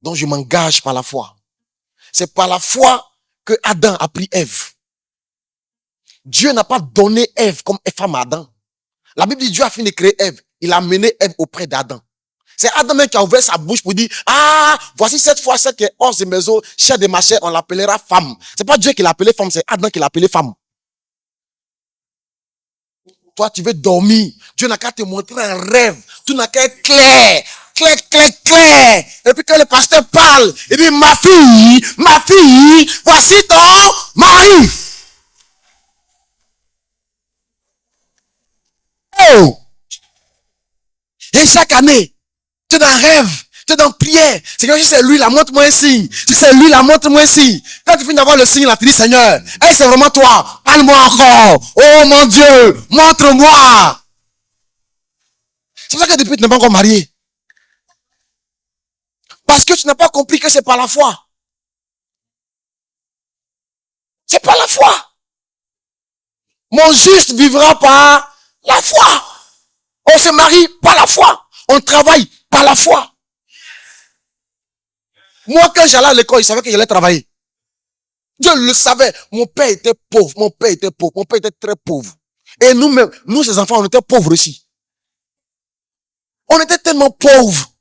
Donc je m'engage par la foi. C'est par la foi que Adam a pris Ève. Dieu n'a pas donné Ève comme femme à Adam. La Bible dit Dieu a fini de créer Ève. Il a mené Ève auprès d'Adam. C'est Adam même qui a ouvert sa bouche pour dire, ah, voici cette fois celle qui est hors de mes os, chair de ma chair, on l'appellera femme. C'est pas Dieu qui l'a appelée femme, c'est Adam qui l'a appelée femme. Toi, tu veux dormir. Dieu n'a qu'à te montrer un rêve. Tout n'a qu'à être clair. Clair. Et puis quand le pasteur parle, il dit, ma fille, voici ton mari. Oh! Et chaque année, tu es dans un rêve, tu es dans prière. C'est que si c'est lui, là, montre-moi un signe. Si c'est lui, là, montre-moi un signe. Quand tu finis d'avoir le signe, là, tu dis, Seigneur, c'est vraiment toi. Parle-moi encore. Oh mon Dieu, montre-moi. C'est pour ça que depuis, tu n'es pas encore marié. Parce que tu n'as pas compris que c'est pas la foi. C'est pas la foi. Mon juste vivra par la foi. On se marie par la foi. On travaille par la foi. Moi, quand j'allais à l'école, il savait que j'allais travailler. Dieu le savait. Mon père était pauvre. Mon père était très pauvre. Et nous-mêmes, nous, ces enfants, on était pauvres aussi. On était tellement pauvres.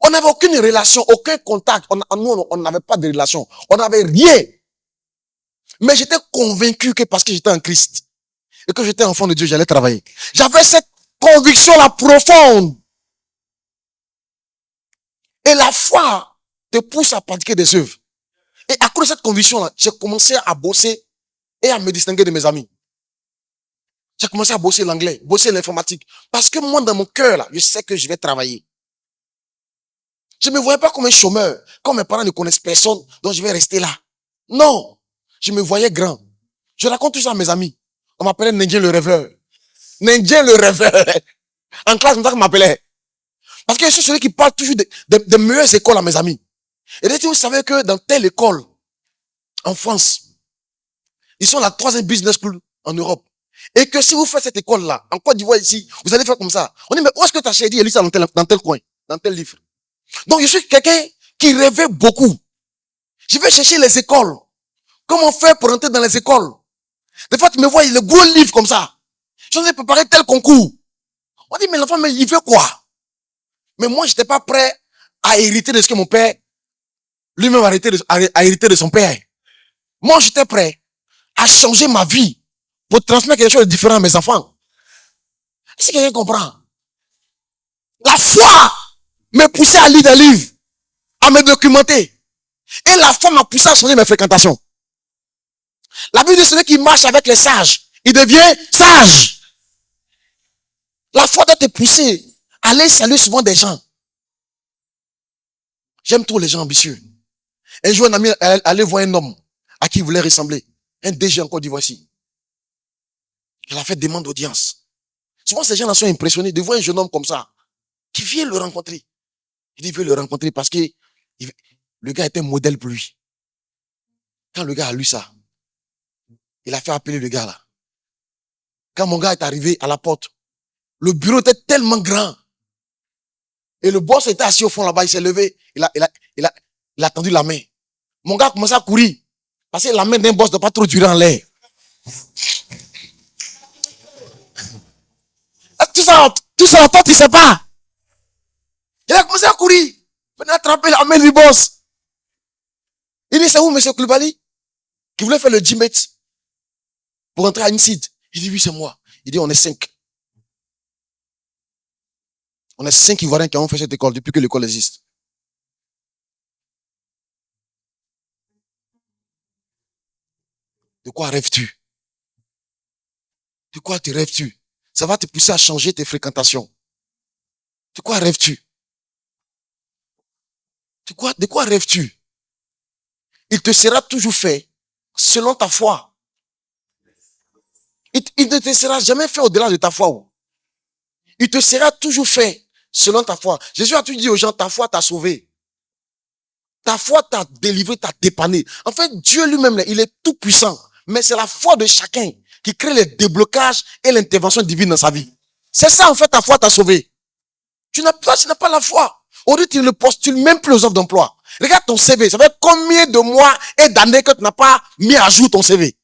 On n'avait aucune relation, aucun contact. Nous, on n'avait pas de relation. On n'avait rien. Mais j'étais convaincu que parce que j'étais en Christ et que j'étais enfant de Dieu, j'allais travailler. J'avais cette conviction-là profonde. Et la foi te pousse à pratiquer des œuvres. Et à cause de cette conviction-là, j'ai commencé à bosser et à me distinguer de mes amis. J'ai commencé à bosser l'anglais, bosser l'informatique. Parce que moi, dans mon cœur, là, je sais que je vais travailler. Je ne me voyais pas comme un chômeur. Comme mes parents ne connaissent personne, donc je vais rester là. Non. Je me voyais grand. Je raconte tout ça à mes amis. On m'appelait Nindien le rêveur. Nindien le rêveur. En classe, on m'appelait. Parce que je suis celui qui parle toujours des meilleures écoles à mes amis. Et vous savez que dans telle école, en France, ils sont la 3e business school en Europe. Et que si vous faites cette école-là, en Côte d'Ivoire ici, vous allez faire comme ça. On dit, mais où est-ce que ta chérie elle lit ça dans tel coin, dans tel livre? Donc je suis quelqu'un qui rêvait beaucoup. Je vais chercher les écoles. Comment faire pour entrer dans les écoles? Des fois, tu me vois, il y a le gros livre comme ça. J'en ai préparé tel concours. On dit, mais l'enfant, mais il veut quoi? Mais moi, j'étais pas prêt à hériter de ce que mon père, lui-même a hérité de son père. Moi, j'étais prêt à changer ma vie pour transmettre quelque chose de différent à mes enfants. Est-ce que quelqu'un comprend? La foi me poussait à lire des livres, à me documenter. Et la foi m'a poussé à changer mes fréquentations. La Bible dit celui qui marche avec les sages, il devient sage. La foi doit te pousser à aller saluer souvent des gens. J'aime trop les gens ambitieux. Un jour, un ami allait voir un homme à qui il voulait ressembler. Un DG en Côte d'Ivoire ici. Il a fait demande d'audience. Souvent, ces gens-là sont impressionnés de voir un jeune homme comme ça, qui vient le rencontrer. Il veut le rencontrer parce que le gars était un modèle pour lui. Quand le gars a lu ça, il a fait appeler le gars là. Quand mon gars est arrivé à la porte, le bureau était tellement grand. Et le boss était assis au fond là-bas, il s'est levé, il a tendu la main. Mon gars a commencé à courir. Parce que la main d'un boss ne doit pas trop durer en l'air. Tout ça, toi, tu sais pas. Il a commencé à courir. Il a attrapé la main du boss. Il dit, c'est où, monsieur Koulibaly? Qui voulait faire le gymate pour entrer à INSEAD. Il dit, oui, c'est moi. Il dit, on est 5. On est 5 Ivoiriens qui ont fait cette école depuis que l'école existe. De quoi rêves-tu? De quoi te rêves-tu? Ça va te pousser à changer tes fréquentations. De quoi rêves-tu? De quoi rêves-tu? Il te sera toujours fait selon ta foi. Il ne te sera jamais fait au-delà de ta foi. Il te sera toujours fait selon ta foi. Jésus a toujours dit aux gens, ta foi t'a sauvé. Ta foi t'a délivré, t'a dépanné. En fait, Dieu lui-même, il est tout puissant. Mais c'est la foi de chacun qui crée les déblocages et l'intervention divine dans sa vie. C'est ça, en fait, ta foi t'a sauvé. Tu n'as pas la foi. Aujourd'hui, tu ne postules même plus aux offres d'emploi. Regarde ton CV. Ça fait combien de mois et d'années que tu n'as pas mis à jour ton CV?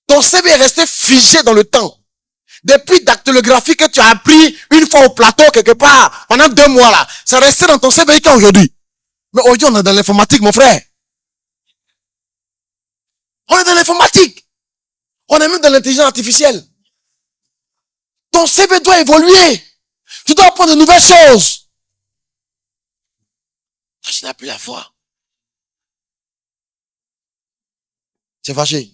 Ton CV est resté figé dans le temps. Depuis dactylographie que tu as appris une fois au plateau quelque part, pendant 2 mois là, c'est resté dans ton CV aujourd'hui. Mais aujourd'hui, on est dans l'informatique, mon frère. On est dans l'informatique. On est même dans l'intelligence artificielle. Ton CV doit évoluer. Tu dois apprendre de nouvelles choses. Tu n'as plus la foi. C'est fâché.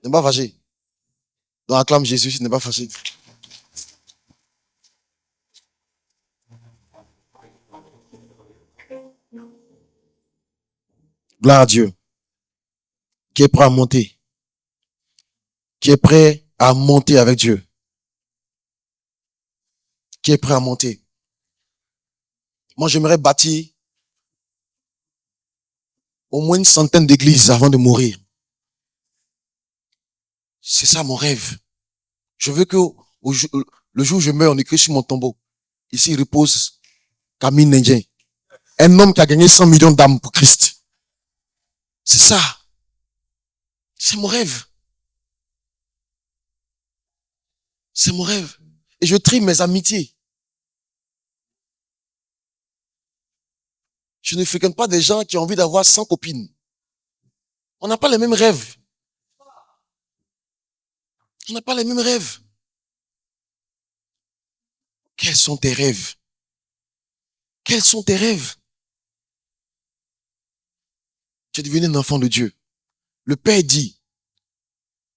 N'est pas fâché. Donc acclame Jésus, ce n'est pas fâché. Gloire à Dieu. Qui est prêt à monter. Qui est prêt à monter avec Dieu. Qui est prêt à monter. Moi, j'aimerais bâtir au moins une centaine d'églises avant de mourir. C'est ça mon rêve. Je veux que le jour où je meurs, on écrit sur mon tombeau. Ici repose Camille Nendien. Un homme qui a gagné 100 millions d'âmes pour Christ. C'est ça. C'est mon rêve. C'est mon rêve. Et je trie mes amitiés. Je ne fréquente pas des gens qui ont envie d'avoir 100 copines. On n'a pas les mêmes rêves. On n'a pas les mêmes rêves. Quels sont tes rêves? Quels sont tes rêves? Tu es devenu un enfant de Dieu. Le Père dit,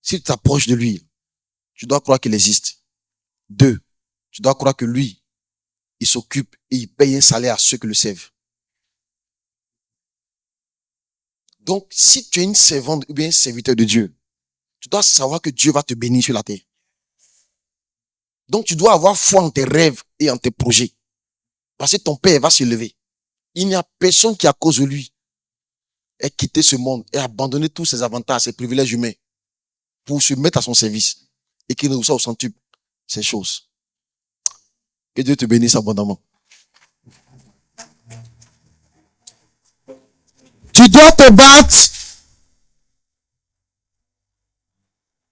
si tu t'approches de lui, tu dois croire qu'il existe. 2, tu dois croire que lui, il s'occupe et il paye un salaire à ceux qui le servent. Donc, si tu es une servante ou bien un serviteur de Dieu, tu dois savoir que Dieu va te bénir sur la terre. Donc, tu dois avoir foi en tes rêves et en tes projets. Parce que ton Père va se lever. Il n'y a personne qui, à cause de lui, ait quitté ce monde et abandonné tous ses avantages, ses privilèges humains pour se mettre à son service et qu'il reçoit au centuple ces choses. Que Dieu te bénisse abondamment. Tu dois te battre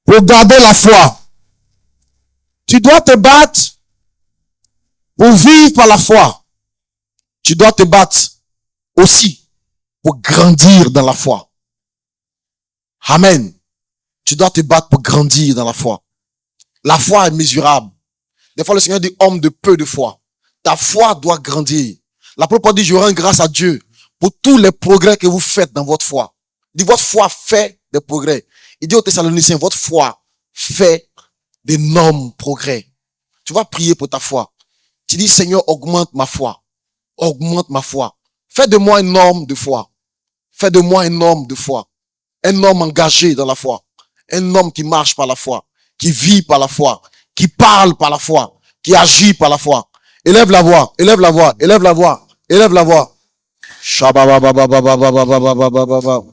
pour garder la foi. Tu dois te battre pour vivre par la foi. Tu dois te battre aussi pour grandir dans la foi. Amen. Tu dois te battre pour grandir dans la foi. La foi est mesurable. Des fois, le Seigneur dit, homme de peu de foi. Ta foi doit grandir. L'apôtre Paul dit, je rends grâce à Dieu pour tous les progrès que vous faites dans votre foi. Il dit, votre foi fait des progrès. Il dit aux Thessaloniciens, votre foi fait d'énormes progrès. Tu vas prier pour ta foi. Tu dis, Seigneur, augmente ma foi. Augmente ma foi. Fais de moi un homme de foi. Fais de moi un homme de foi. Un homme engagé dans la foi. Un homme qui marche par la foi. Qui vit par la foi. Qui parle par la foi. Qui agit par la foi. Élève la voix. Élève la voix. Élève la voix. Élève la voix. Shababababababababababababa.